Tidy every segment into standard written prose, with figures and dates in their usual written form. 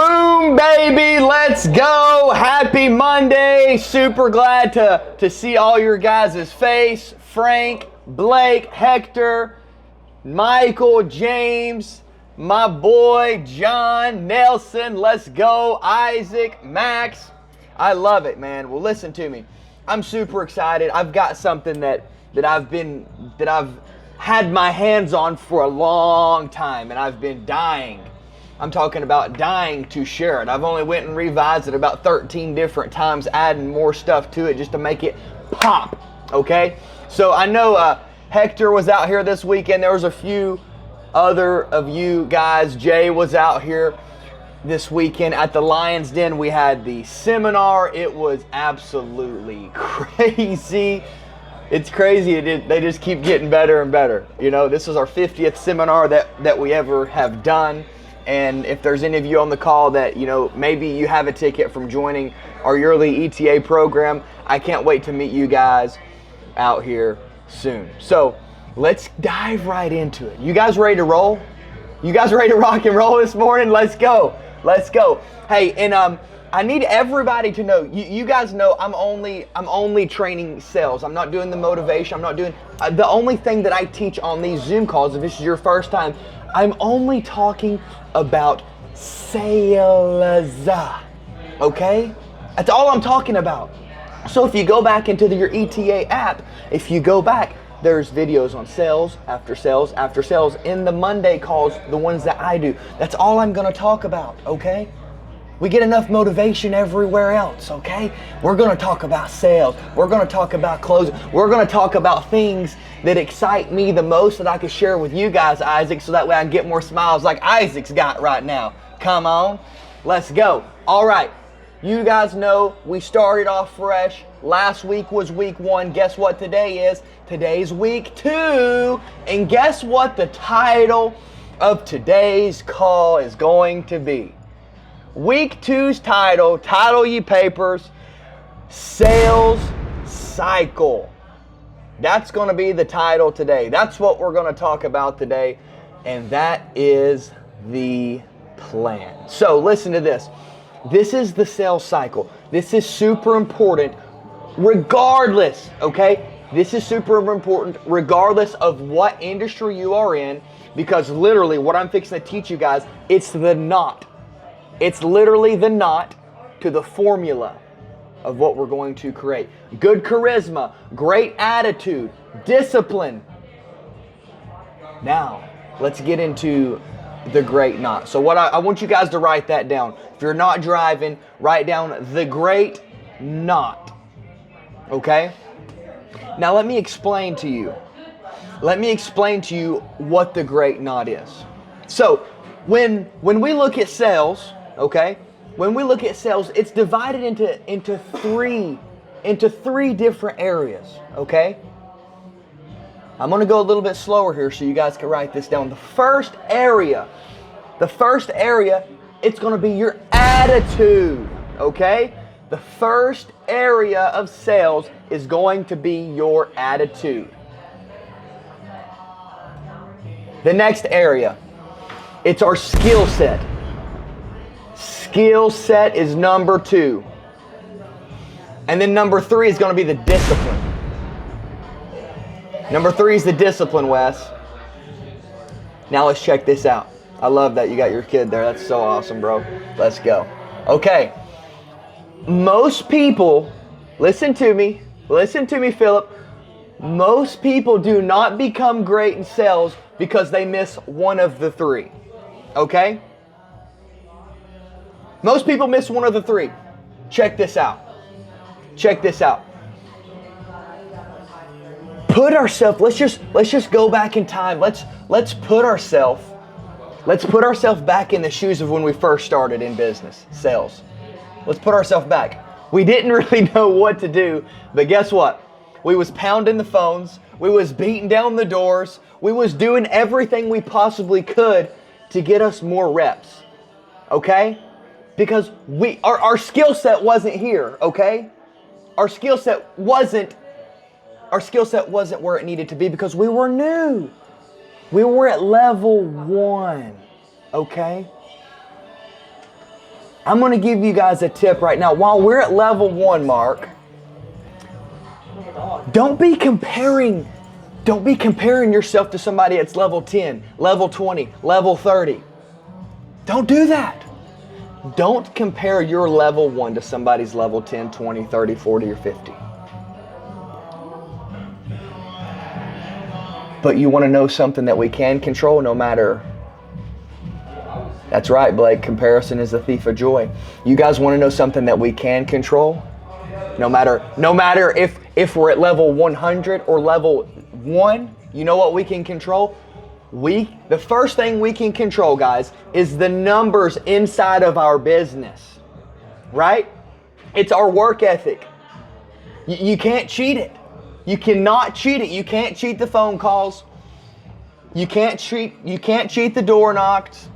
Boom, baby, let's go. Happy Monday. Super glad to see all your guys' face. Frank, Blake, Hector, Michael, James, my boy, John, Nelson, let's go. Isaac, Max. I love it, man. Well, listen to me. I'm super excited. I've got something that I've had my hands on for a long time, and I've been dying. I'm talking about dying to share it. I've only went and revised it about 13 different times, adding more stuff to it just to make it pop, okay? So I know Hector was out here this weekend. There was a few other of you guys. Jay was out here this weekend at the Lion's Den. We had the seminar. It was absolutely crazy. It's crazy. They just keep getting better and better. You know, this is our 50th seminar that we ever have done. And if there's any of you on the call that, you know, maybe you have a ticket from joining our yearly ETA program, I can't wait to meet you guys out here soon. So let's dive right into it. You guys ready to roll? You guys ready to rock and roll this morning? Let's go. Let's go. Hey, and I need everybody to know, you guys know I'm only training sales. I'm not doing the motivation. I'm not doing, the only thing that I teach on these Zoom calls, if this is your first time, I'm only talking about sales, okay? That's all I'm talking about. So if you go back into your ETA app, if you go back, there's videos on sales after sales after sales in the Monday calls, the ones that I do. That's all I'm gonna talk about, okay? We get enough motivation everywhere else, okay? We're gonna talk about sales. We're gonna talk about closing. We're gonna talk about things that excite me the most that I can share with you guys, Isaac, so that way I can get more smiles like Isaac's got right now. Come on, let's go. All right, you guys know we started off fresh. Last week was week 1. Guess what today is? Today's week 2. And guess what the title of today's call is going to be? Week 2's title ye papers, sales cycle. That's going to be the title today. That's what we're going to talk about today, and that is the plan. So listen to this. This is the sales cycle. This is super important regardless, okay? This is super important regardless of what industry you are in, because literally what I'm fixing to teach you guys, it's the knot. It's literally the knot to the formula of what we're going to create. Good charisma, great attitude, discipline. Now, let's get into the great knot. So what I want you guys to write that down. If you're not driving, write down the great knot. Okay? Now let me explain to you. Let me explain to you what the great knot is. So, when we look at sales, okay? When we look at sales, it's divided into three different areas, okay? I'm going to go a little bit slower here so you guys can write this down. The first area, it's going to be your attitude, okay? The first area of sales is going to be your attitude. The next area, it's our skill set. Skill set is number 2. And then number 3 is going to be the discipline. Number 3 is the discipline, Wes. Now let's check this out. I love that you got your kid there. That's so awesome, bro. Let's go. Okay. Most people, listen to me, Philip. Most people do not become great in sales because they miss one of the 3. Okay? Most people miss one of the 3. Check this out. Put ourselves, let's just go back in time. Let's put ourselves back in the shoes of when we first started in business, sales. Let's put ourselves back. We didn't really know what to do, but guess what? We was pounding the phones, we was beating down the doors, we was doing everything we possibly could to get us more reps. Okay? Because our skill set wasn't here, okay? Our skill set wasn't where it needed to be because we were new. We were at level 1, okay? I'm going to give you guys a tip right now. While we're at level 1, Mark, don't be comparing yourself to somebody that's level 10, level 20, level 30. Don't do that. Don't compare your level 1 to somebody's level 10, 20, 30, 40, or 50. But you want to know something that we can control no matter. That's right, Blake. Comparison is the thief of joy. You guys want to know something that we can control? No matter if we're at level 100 or level 1, you know what we can control? The first thing we can control, guys, is the numbers inside of our business. Right? It's our work ethic. You can't cheat it. You cannot cheat it. You can't cheat the phone calls. You can't cheat the door knocks.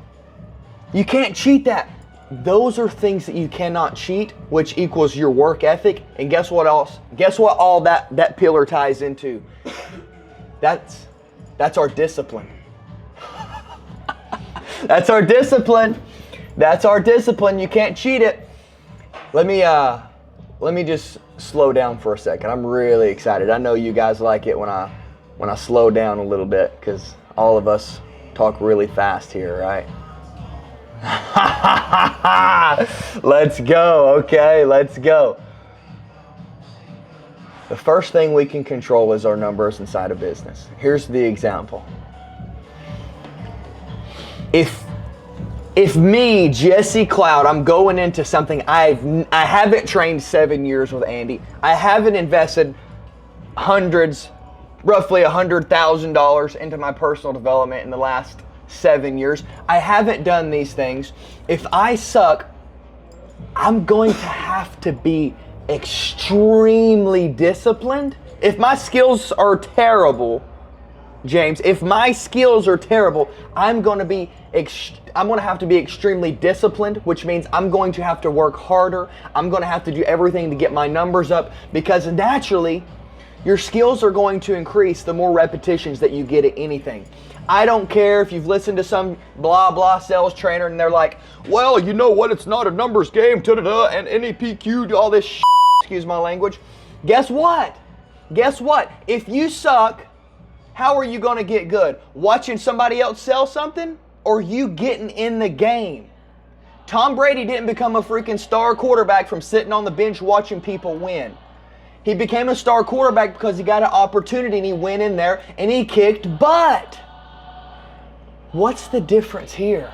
You can't cheat that. Those are things that you cannot cheat, which equals your work ethic. And guess what else? Guess what all that pillar ties into? That's our discipline. That's our discipline. That's our discipline. You can't cheat it. Let me just slow down for a second. I'm really excited. I know you guys like it when I slow down a little bit, because all of us talk really fast here, right? Let's go. Okay, let's go. The first thing we can control is our numbers inside a business. Here's the example. If me, Jesse Cloud, I'm going into something I haven't trained 7 years with Andy. I haven't invested roughly $100,000 into my personal development in the last 7 years. I haven't done these things. If I suck, I'm going to have to be extremely disciplined. If my skills are terrible, James, if my skills are terrible, I'm going to have to be extremely disciplined, which means I'm going to have to work harder. I'm going to have to do everything to get my numbers up, because naturally, your skills are going to increase the more repetitions that you get at anything. I don't care if you've listened to some blah blah sales trainer and they're like, well, you know what, it's not a numbers game, da-da-da, and NEPQ, all this shit, excuse my language. Guess what? If you suck, how are you going to get good? Watching somebody else sell something, or you getting in the game? Tom Brady didn't become a freaking star quarterback from sitting on the bench watching people win. He became a star quarterback because he got an opportunity and he went in there and he kicked butt. What's the difference here?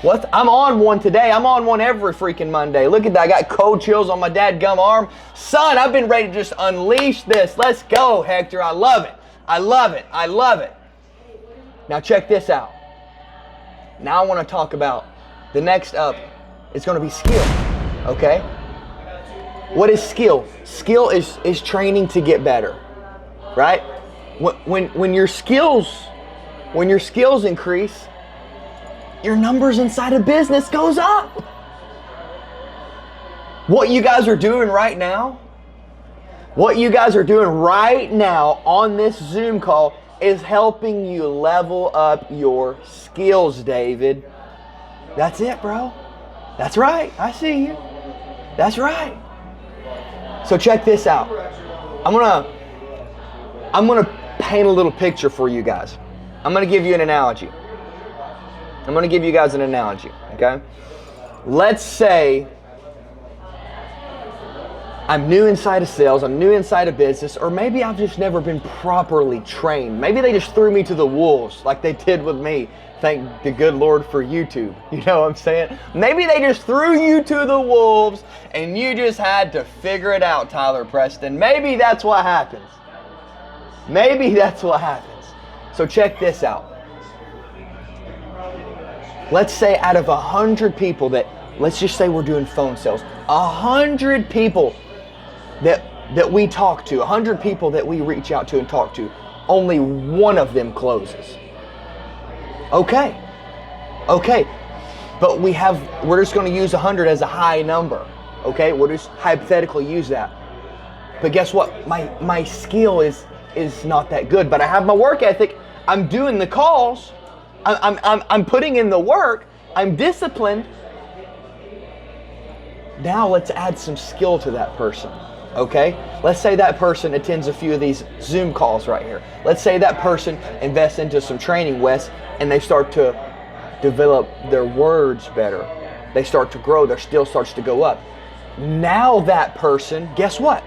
I'm on one today. I'm on one every freaking Monday. Look at that. I got cold chills on my dadgum arm. Son, I've been ready to just unleash this. Let's go, Hector. I love it. I love it. I love it. Now check this out. Now I want to talk about the next up. It's going to be skill. Okay? What is skill? Skill is training to get better. Right? When your skills increase, your numbers inside a business goes up. What you guys are doing right now on this Zoom call is helping you level up your skills, David. That's it, bro. That's right. I see you. That's right. So check this out. I'm gonna paint a little picture for you guys. I'm gonna give you an analogy. I'm gonna give you guys an analogy, okay? Let's say I'm new inside of sales, I'm new inside of business, or maybe I've just never been properly trained. Maybe they just threw me to the wolves like they did with me. Thank the good Lord for YouTube. You know what I'm saying? Maybe they just threw you to the wolves and you just had to figure it out, Tyler Preston. Maybe that's what happens. Maybe that's what happens. So check this out. Let's say out of 100 people let's just say we're doing phone sales. 100 people that we talk to, 100 people that we reach out to and talk to, only one of them closes. Okay. But we're just going to use 100 as a high number. Okay, we'll just hypothetically use that. But guess what? My skill is not that good, but I have my work ethic. I'm doing the calls. I'm putting in the work. I'm disciplined. Now let's add some skill to that person. Okay? Let's say that person attends a few of these Zoom calls right here. Let's say that person invests into some training, Wes, and they start to develop their words better. They start to grow. Their skill starts to go up. Now that person, guess what?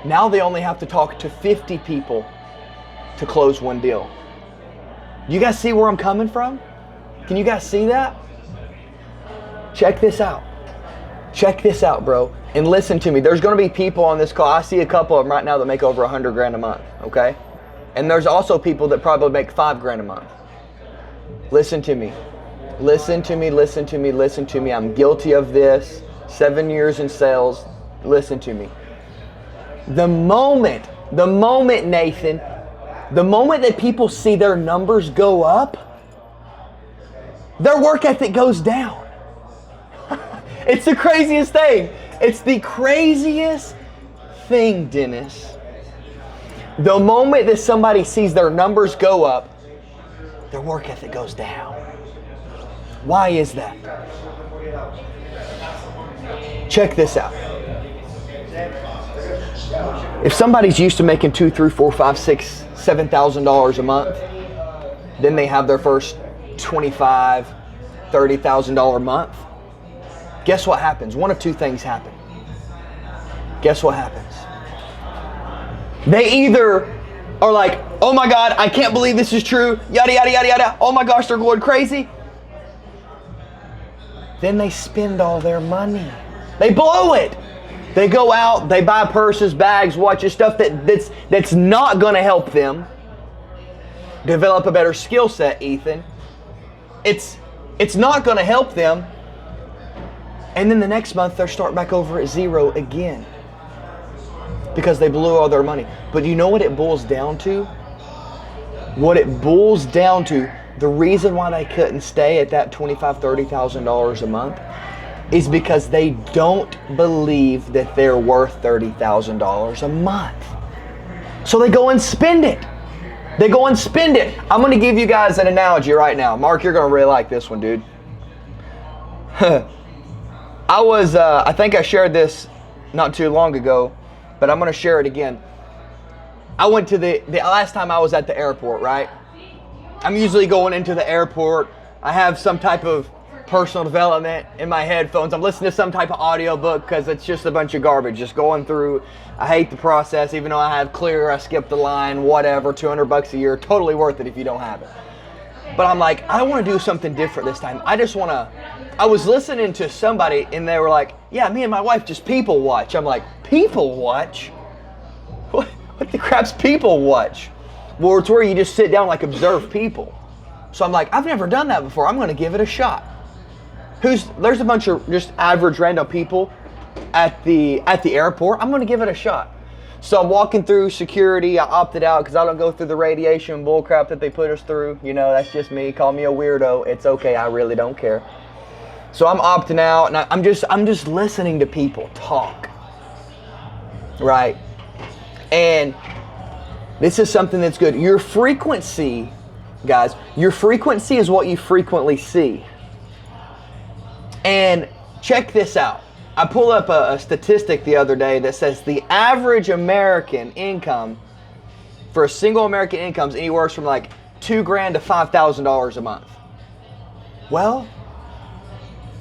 Now they only have to talk to 50 people to close one deal. You guys see where I'm coming from? Can you guys see that? Check this out. Check this out, bro. And listen to me. There's going to be people on this call. I see a couple of them right now that make over 100 grand a month, okay? And there's also people that probably make 5 grand a month. Listen to me. Listen to me, listen to me, listen to me. I'm guilty of this. 7 years in sales. Listen to me. The moment, Nathan, the moment that people see their numbers go up, their work ethic goes down. It's the craziest thing. It's the craziest thing, Dennis. The moment that somebody sees their numbers go up, their work ethic goes down. Why is that? Check this out. If somebody's used to making $2,000, $3,000, $4,000, $5,000, $6,000, $7,000 a month, then they have their first $25,000, $30,000 month. Guess what happens? One of two things happen. Guess what happens? They either are like, oh my God, I can't believe this is true, yada, yada, yada, yada. Oh my gosh, they're going crazy. Then they spend all their money. They blow it. They go out, they buy purses, bags, watches, stuff that's not going to help them develop a better skill set, Ethan. It's not going to help them. And then the next month, they're starting back over at zero again because they blew all their money. But you know what it boils down to? What it boils down to, the reason why they couldn't stay at that $25,000, $30,000 a month is because they don't believe that they're worth $30,000 a month. So they go and spend it. They go and spend it. I'm going to give you guys an analogy right now. Mark, you're going to really like this one, dude. I think I shared this not too long ago, but I'm going to share it again. I went to the last time I was at the airport, right? I'm usually going into the airport. I have some type of personal development in my headphones. I'm listening to some type of audio book because it's just a bunch of garbage just going through. I hate the process, even though I have Clear, I skip the line, whatever, $200 a year, totally worth it if you don't have it. But I'm like, I want to do something different this time. I was listening to somebody and they were like, yeah, me and my wife just people watch. I'm like, people watch? What the crap's people watch? Well, it's where you just sit down and like observe people. So I'm like, I've never done that before. I'm going to give it a shot. There's a bunch of just average random people at the airport. I'm going to give it a shot. So I'm walking through security. I opted out because I don't go through the radiation bullcrap that they put us through. You know, that's just me. Call me a weirdo. It's okay. I really don't care. So I'm opting out, and I'm just listening to people talk, right? And this is something that's good. Your frequency, guys, your frequency is what you frequently see. And check this out. I pulled up a statistic the other day that says the average American income for a single American income is anywhere from like $2,000 to $5,000 a month. Well,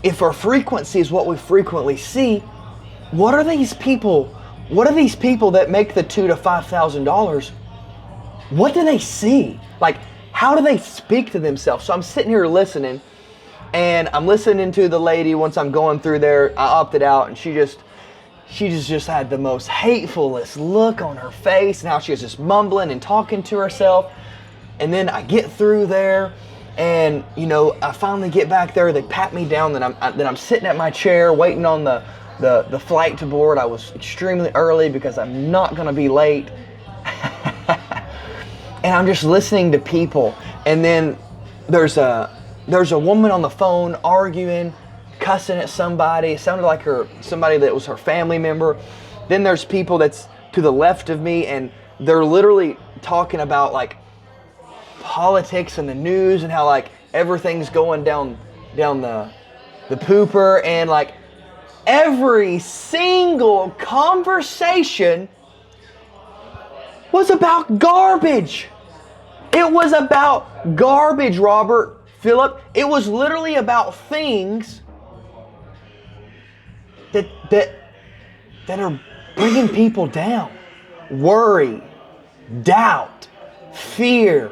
if our frequency is what we frequently see, what are these people that make the $2,000 to $5,000? What do they see? Like, how do they speak to themselves? So I'm sitting here listening, and I'm listening to the lady once I'm going through there. I opted out, and she just had the most hatefulest look on her face, and how she was just mumbling and talking to herself. And then I get through there, and you know, I finally get back there. They pat me down. Then I'm sitting at my chair waiting on the flight to board. I was extremely early because I'm not gonna be late. And I'm just listening to people. And then there's a woman on the phone arguing, cussing at somebody. It sounded like somebody that was her family member. Then there's people that's to the left of me, and they're literally talking about like politics and the news and how like everything's going down the pooper, and like every single conversation was about garbage. It was about garbage, Robert, Philip. It was literally about things that are bringing people down. Worry, doubt, fear,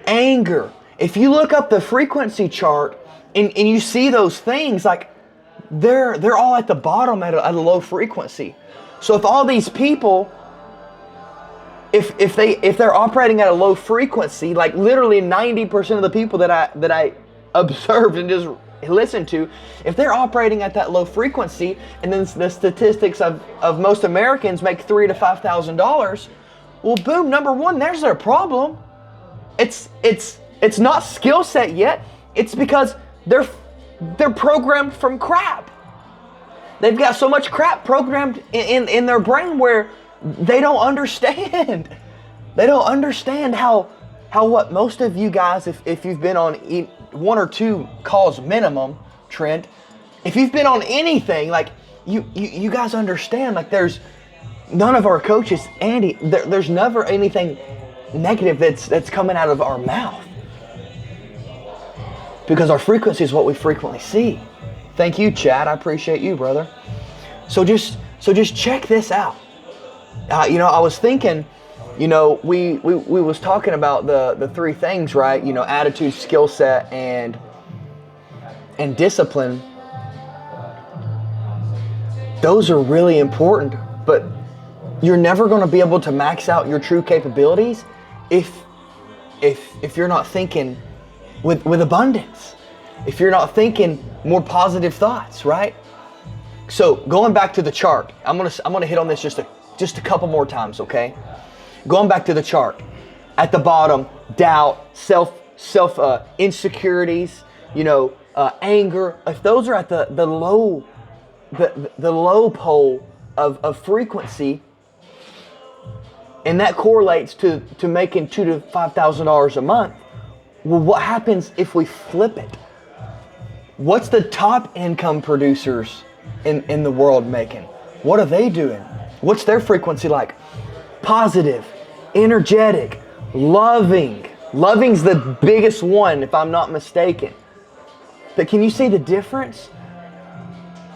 anger. If you look up the frequency chart and you see those things, like they're all at the bottom at a low frequency. So if all these people, if they're operating at a low frequency, like literally 90% of the people that I observed and just listened to, if they're operating at that low frequency, and then the statistics of most Americans make $3,000 to $5,000, well, boom, number one, there's their problem. It's not skill set yet. It's because they're programmed from crap. They've got so much crap programmed in their brain where they don't understand. They don't understand how what most of you guys, if you've been on one or two calls minimum, Trent, if you've been on anything, like you guys understand, like there's none of our coaches, Andy, there's never anything negative that's coming out of our mouth. Because our frequency is what we frequently see. Thank you, Chad. I appreciate you, brother. So just check this out. I was thinking, we was talking about the three things, right? Attitude, skill set, and discipline. Those are really important, but you're never going to be able to max out your true capabilities if you're not thinking with abundance, if you're not thinking more positive thoughts, right? So going back to the chart, I'm gonna hit on this just a couple more times, okay? Going back to the chart, at the bottom, doubt, self insecurities, anger. If those are at the low pole of frequency, and that correlates to making $2,000 to $5,000 a month. Well, what happens if we flip it? What's the top income producers in the world making? What are they doing? What's their frequency like? Positive, energetic, loving. Loving's the biggest one, if I'm not mistaken. But can you see the difference?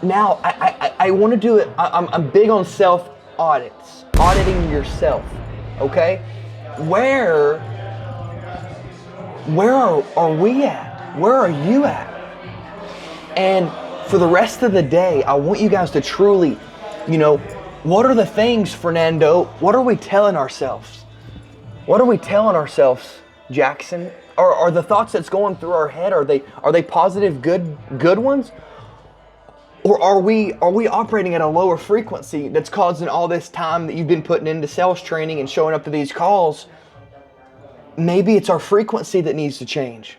Now, I want to do it. I'm big on self-audits. Auditing yourself, okay? Where are we at? Where are you at? And for the rest of the day, I want you guys to truly, what are the things, Fernando? What are we telling ourselves? What are we telling ourselves, Jackson? Are the thoughts that's going through our head, are they positive, good ones? Or are we operating at a lower frequency that's causing all this time that you've been putting into sales training and showing up to these calls? Maybe it's our frequency that needs to change.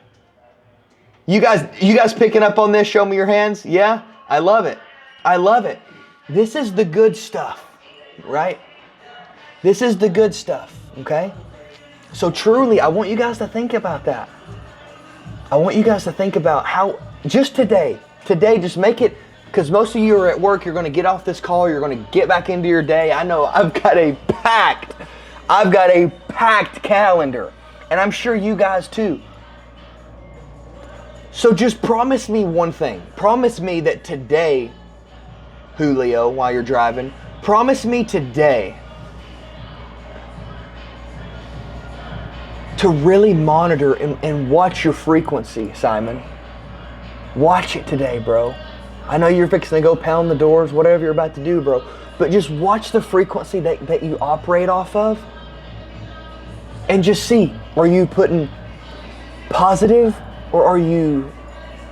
You guys picking up on this? Show me your hands. Yeah? I love it. I love it. This is the good stuff, right? This is the good stuff, okay? So truly, I want you guys to think about that. I want you guys to think about how, just today, just make it, because most of you are at work, you're going to get off this call, you're going to get back into your day. I know I've got a packed calendar, and I'm sure you guys too. So just promise me one thing. Promise me that today, Julio, while you're driving, promise me today to really monitor and watch your frequency, Simon. Watch it today, bro. I know you're fixing to go pound the doors, whatever you're about to do, bro. But just watch the frequency that you operate off of. And just see, are you putting positive or are you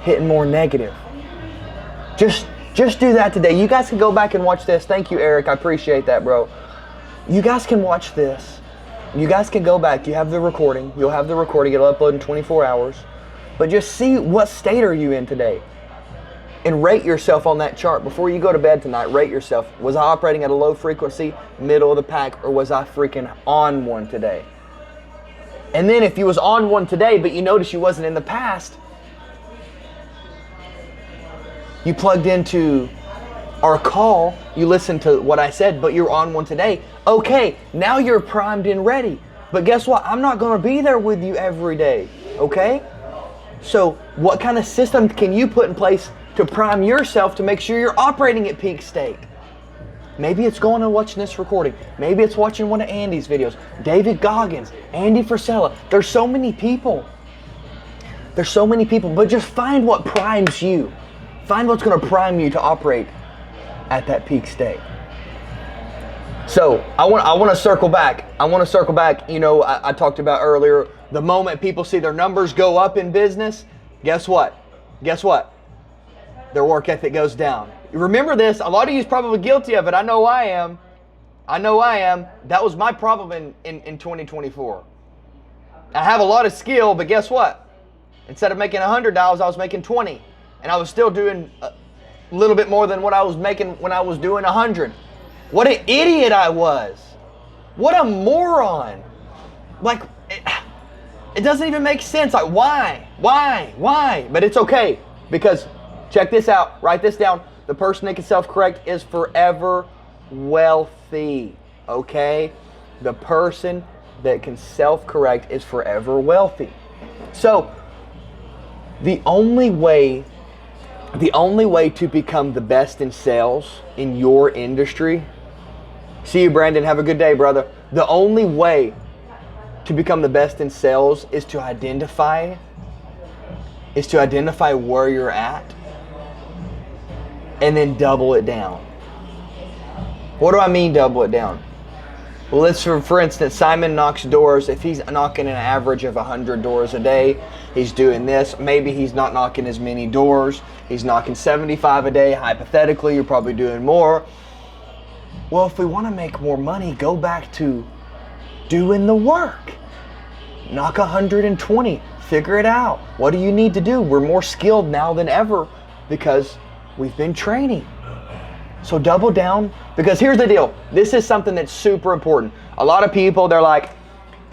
hitting more negative? Just do that today. You guys can go back and watch this. Thank you, Eric. I appreciate that, bro. You guys can watch this. You guys can go back. You have the recording. You'll have the recording. It'll upload in 24 hours. But just see what state are you in today. And rate yourself on that chart. Before you go to bed tonight, rate yourself. Was I operating at a low frequency, middle of the pack, or was I freaking on one today? And then if you was on one today, but you noticed you wasn't in the past, you plugged into our call, you listened to what I said, but you're on one today. Okay, now you're primed and ready. But guess what? I'm not going to be there with you every day, okay? So what kind of system can you put in place to prime yourself to make sure you're operating at peak state? Maybe it's going and watching this recording. Maybe it's watching one of Andy's videos. David Goggins, Andy Frisella. There's so many people. There's so many people, but just find what primes you. Find what's going to prime you to operate at that peak state. So I want to circle back. You know, I talked about earlier, the moment people see their numbers go up in business, guess what? Their work ethic goes down. Remember this, a lot of you is probably guilty of it. I know I am. That was my problem in 2024. I have a lot of skill, but guess what? Instead of making $100, I was making 20. And I was still doing a little bit more than what I was making when I was doing 100. What an idiot I was. What a moron. Like, it doesn't even make sense. Like, why? But it's okay, because check this out. Write this down. The person that can self-correct is forever wealthy. Okay? The person that can self-correct is forever wealthy. So, the only way to become the best in sales in your industry, see you, Brandon, have a good day, brother. The only way to become the best in sales is to identify where you're at and then double it down. What do I mean double it down? Well, let's for instance, Simon knocks doors. If he's knocking an average of 100 doors a day, he's doing this. Maybe he's not knocking as many doors. He's knocking 75 a day. Hypothetically, you're probably doing more. Well, if we want to make more money, go back to doing the work. Knock 120. Figure it out. What do you need to do? We're more skilled now than ever because we've been training. So double down, because here's the deal. This is something that's super important. A lot of people, they're like,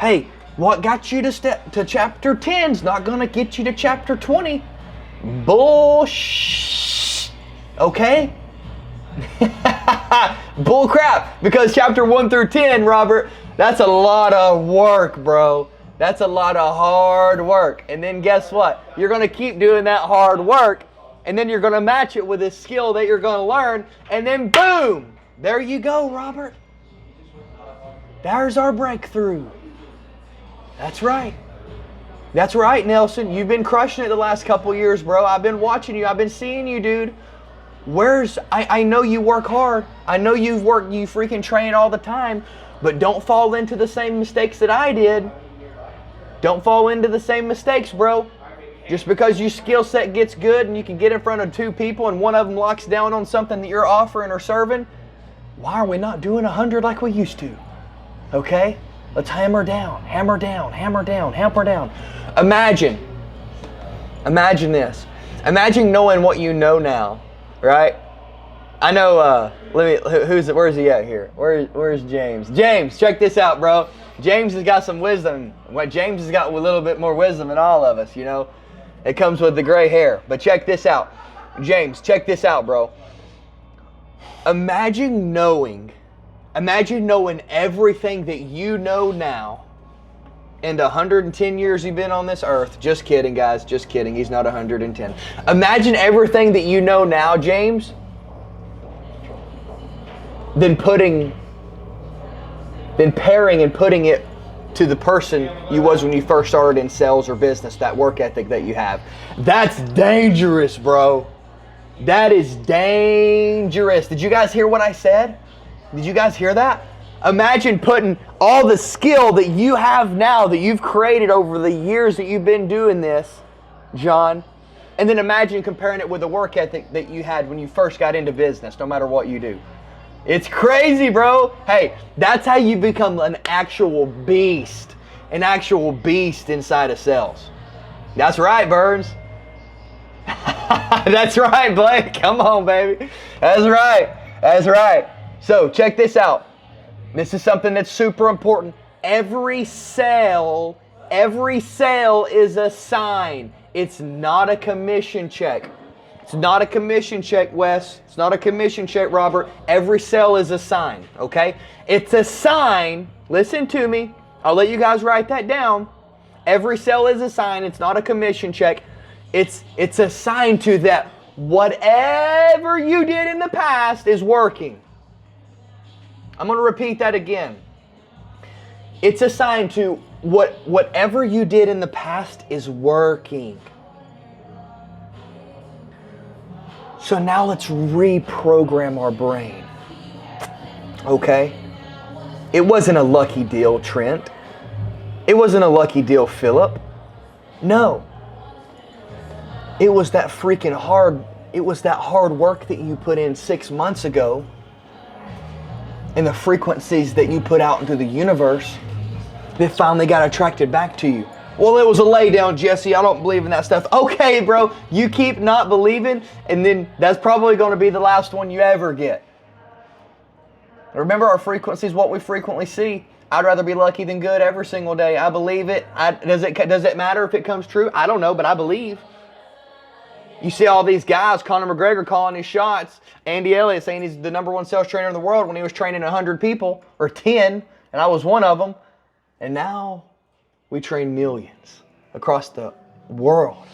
hey, what got you to chapter 10 is not going to get you to chapter 20. Bullshit. Okay? Bull crap. Because chapter 1 through 10, Robert, that's a lot of work, bro. That's a lot of hard work. And then guess what? You're going to keep doing that hard work. And then you're going to match it with a skill that you're going to learn. And then boom, there you go, Robert. There's our breakthrough. That's right. That's right, Nelson. You've been crushing it the last couple years, bro. I've been watching you. I've been seeing you, dude. I know you work hard. I know you freaking train all the time. But don't fall into the same mistakes that I did. Don't fall into the same mistakes, bro. Just because your skill set gets good and you can get in front of two people and one of them locks down on something that you're offering or serving, why are we not doing 100 like we used to? Okay? Let's hammer down. Imagine this. Imagine knowing what you know now, right? I know, where's he at here? Where's James? James, check this out, bro. James has got some wisdom. James has got a little bit more wisdom than all of us, you know? It comes with the gray hair. But check this out. James, check this out, bro. Imagine knowing everything that you know now in the 110 years you've been on this earth. Just kidding, guys. Just kidding. He's not 110. Imagine everything that you know now, James, then pairing and putting it to the person you was when you first started in sales or business, that work ethic that you have. That's dangerous, bro. That is dangerous. Did you guys hear what I said? Did you guys hear that? Imagine putting all the skill that you have now, that you've created over the years that you've been doing this, John, and then imagine comparing it with the work ethic that you had when you first got into business, no matter what you do. It's crazy, bro. Hey, that's how you become an actual beast inside of sales. That's right, Burns. That's right, Blake. Come on, baby. That's right. So check this out. This is something that's super important. Every sale is a sign. It's not a commission check. It's not a commission check, Wes. It's not a commission check, Robert. Every sale is a sign, okay? It's a sign. Listen to me. I'll let you guys write that down. Every sale is a sign. It's not a commission check. It's a sign to that whatever you did in the past is working. I'm going to repeat that again. It's a sign to whatever you did in the past is working. So now let's reprogram our brain. Okay? It wasn't a lucky deal, Trent. It wasn't a lucky deal, Philip. No. It was that hard work that you put in 6 months ago and the frequencies that you put out into the universe that finally got attracted back to you. Well, it was a laydown, Jesse. I don't believe in that stuff. Okay, bro. You keep not believing, and then that's probably going to be the last one you ever get. Remember, our frequency is what we frequently see. I'd rather be lucky than good every single day. I believe it. Does it matter if it comes true? I don't know, but I believe. You see all these guys, Conor McGregor calling his shots, Andy Elliott saying he's the #1 sales trainer in the world when he was training 100 people, or 10, and I was one of them. And now we train millions across the world.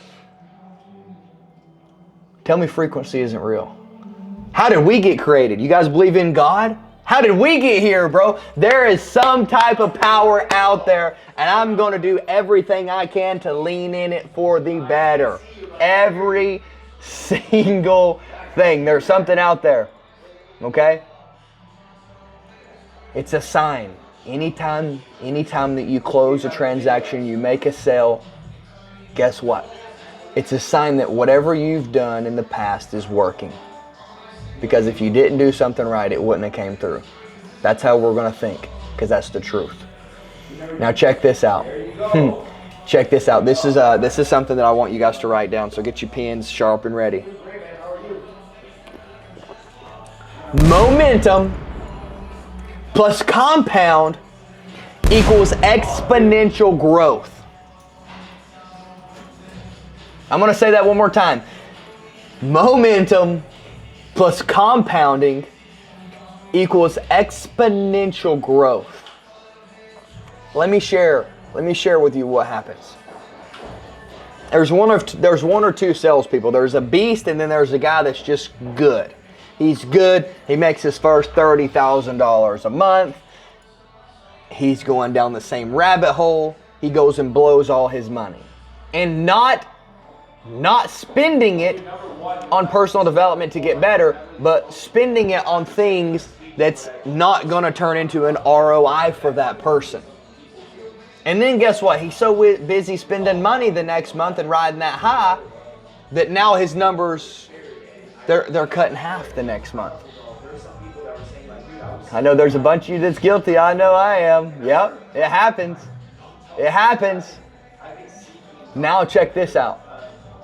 Tell me frequency isn't real. How did we get created? You guys believe in God? How did we get here, bro? There is some type of power out there, and I'm going to do everything I can to lean in it for the better. Every single thing. There's something out there. Okay? It's a sign. Anytime that you close a transaction, you make a sale, guess what? It's a sign that whatever you've done in the past is working. Because if you didn't do something right, it wouldn't have came through. That's how we're going to think, because that's the truth. Now check this out. Check this out. This is something that I want you guys to write down, so get your pens sharp and ready. Momentum plus compound equals exponential growth. I'm going to say that one more time. Momentum plus compounding equals exponential growth. Let me share with you what happens. There's one or two salespeople. There's a beast, and then there's a guy that's just good. He's good. He makes his first $30,000 a month. He's going down the same rabbit hole. He goes and blows all his money. And not spending it on personal development to get better, but spending it on things that's not going to turn into an ROI for that person. And then guess what? He's so busy spending money the next month and riding that high that now his numbers, they're cut in half the next month. I know there's a bunch of you that's guilty. I know I am. Yep, it happens. It happens. Now check this out.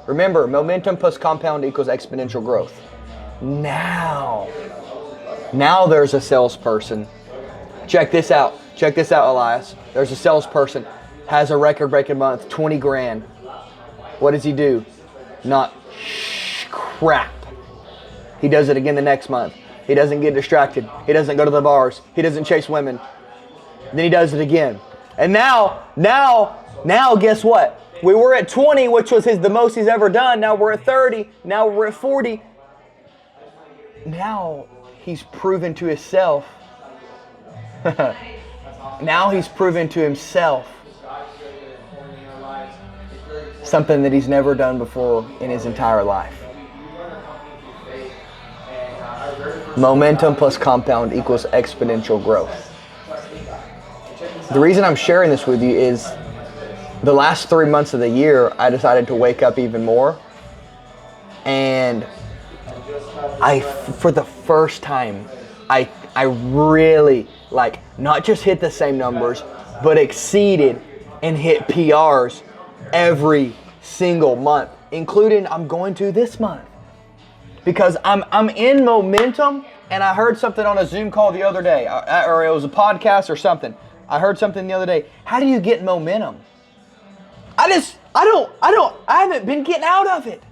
Remember, momentum plus compound equals exponential growth. Now there's a salesperson. Check this out. Check this out, Elias. There's a salesperson, has a record-breaking month, 20 grand. What does he do? Not crap. He does it again the next month. He doesn't get distracted. He doesn't go to the bars. He doesn't chase women. Then he does it again. And now, guess what? We were at 20, which was the most he's ever done. Now we're at 30. Now we're at 40. Now he's proven to himself. Now he's proven to himself something that he's never done before in his entire life. Momentum plus compound equals exponential growth. The reason I'm sharing this with you is the last 3 months of the year, I decided to wake up even more. And for the first time, I really, not just hit the same numbers, but exceeded and hit PRs every single month, including I'm going to this month. Because I'm in momentum, and I heard something on a Zoom call the other day, or it was a podcast or something. I heard something the other day. How do you get momentum? I haven't been getting out of it.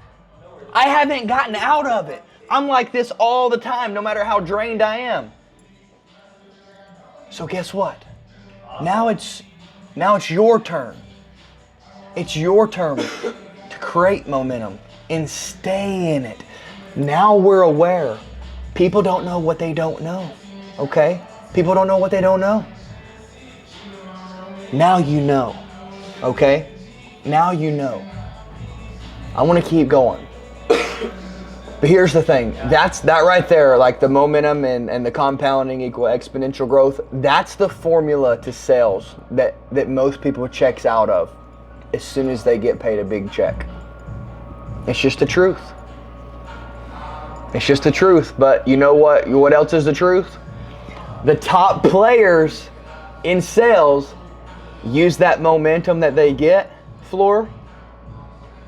I haven't gotten out of it. I'm like this all the time, no matter how drained I am. So guess what? Now it's your turn. It's your turn to create momentum and stay in it. Now we're aware. People don't know what they don't know. Okay? People don't know what they don't know. Now you know. Okay? Now you know. I want to keep going. But here's the thing. That right there, like the momentum and the compounding equal exponential growth, that's the formula to sales that most people checks out of as soon as they get paid a big check. It's just the truth. It's just the truth. But you know what? What else is the truth? The top players in sales use that momentum that they get, Floor,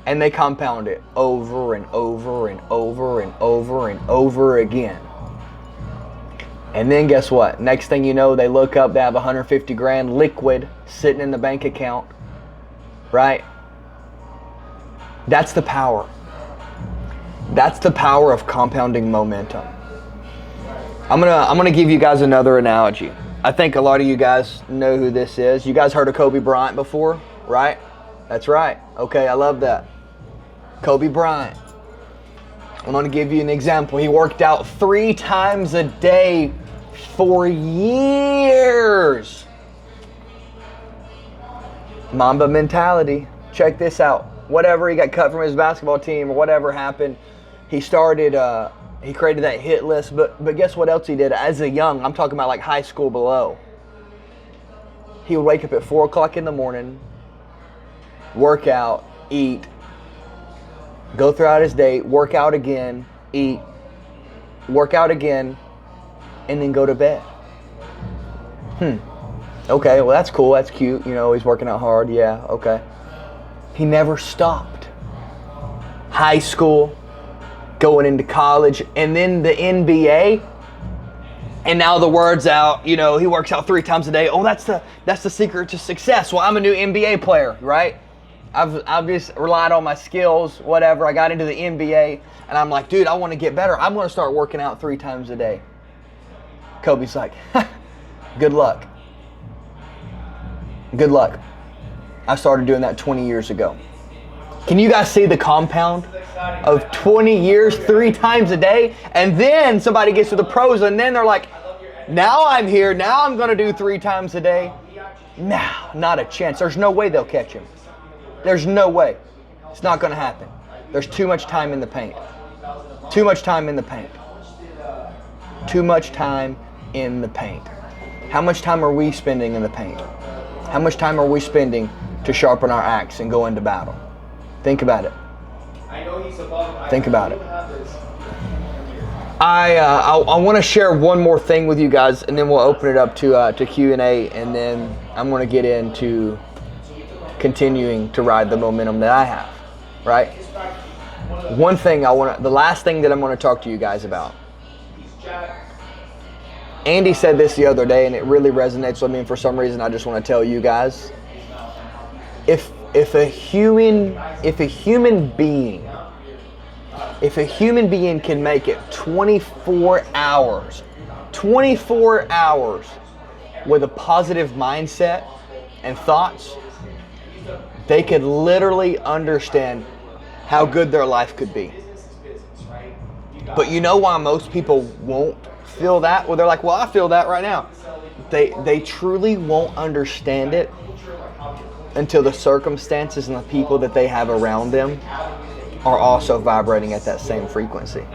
and they compound it over and over and over and over and over again. And then guess what? Next thing you know, they look up, they have 150 grand liquid sitting in the bank account, right? That's the power. That's the power of compounding momentum. I'm gonna give you guys another analogy. I think a lot of you guys know who this is. You guys heard of Kobe Bryant before, right? That's right. Okay, I love that. Kobe Bryant. I'm going to give you an example. He worked out 3 times a day for years. Mamba mentality. Check this out. Whatever, he got cut from his basketball team or whatever happened, he started, he created that hit list. But guess what else he did? As a young, I'm talking about like high school below. He would wake up at 4 o'clock in the morning, work out, eat, go throughout his day, work out again, eat, work out again, and then go to bed. Okay, well that's cool, that's cute. You know, he's working out hard, yeah, okay. He never stopped. High school, going into college, and then the NBA. And now the word's out, you know, he works out 3 times a day. Oh, that's the secret to success. Well, I'm a new NBA player, right? I've just relied on my skills, whatever. I got into the NBA, and I'm like, dude, I want to get better. I'm going to start working out 3 times a day. Kobe's like, good luck. Good luck. I started doing that 20 years ago. Can you guys see the compound of 20 years, 3 times a day? And then somebody gets to the pros, and then they're like, now I'm here. Now I'm going to do 3 times a day. Nah, not a chance. There's no way they'll catch him. There's no way. It's not going to happen. There's too much time in the paint. Too much time in the paint. Too much time in the paint. How much time are we spending in the paint? How much time are we spending to sharpen our axe and go into battle? Think about it. Think about it. I want to share one more thing with you guys, and then we'll open it up to Q&A, and then I'm going to get into continuing to ride the momentum that I have, right? One thing the last thing that I'm going to talk to you guys about. Andy said this the other day, and it really resonates with me, and for some reason I just want to tell you guys. If a human being can make it 24 hours with a positive mindset and thoughts, they could literally understand how good their life could be. But you know why most people won't feel that? Well, they're like, well, I feel that right now. They truly won't understand it until the circumstances and the people that they have around them are also vibrating at that same frequency.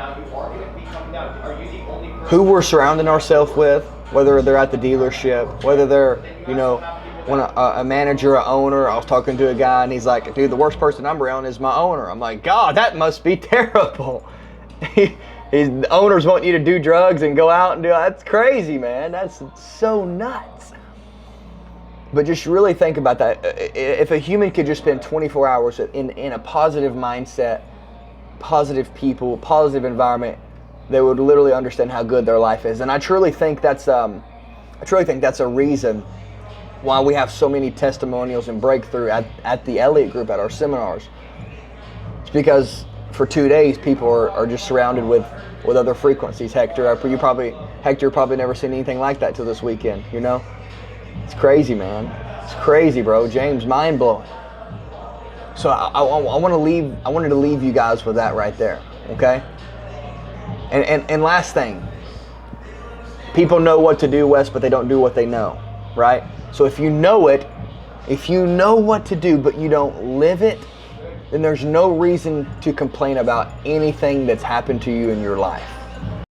Who we're surrounding ourselves with, whether they're at the dealership, whether they're, you know, when a manager, a owner. I was talking to a guy and he's like, dude, the worst person I'm around is my owner. I'm like, God, that must be terrible. The owners want you to do drugs and go out and do that. That's crazy, man. That's so nuts. But just really think about that. If a human could just spend 24 hours in a positive mindset, positive people, positive environment, they would literally understand how good their life is. And I truly think that's a reason why we have so many testimonials and breakthrough at the Elliott Group, at our seminars. It's because for 2 days, people are just surrounded with other frequencies. Hector probably never seen anything like that till this weekend. You know, it's crazy, man. It's crazy, bro. James, mind blowing. So I wanted to leave you guys with that right there. Okay. And last thing, people know what to do, Wes, but they don't do what they know, right? So if you know it, if you know what to do, but you don't live it, then there's no reason to complain about anything that's happened to you in your life.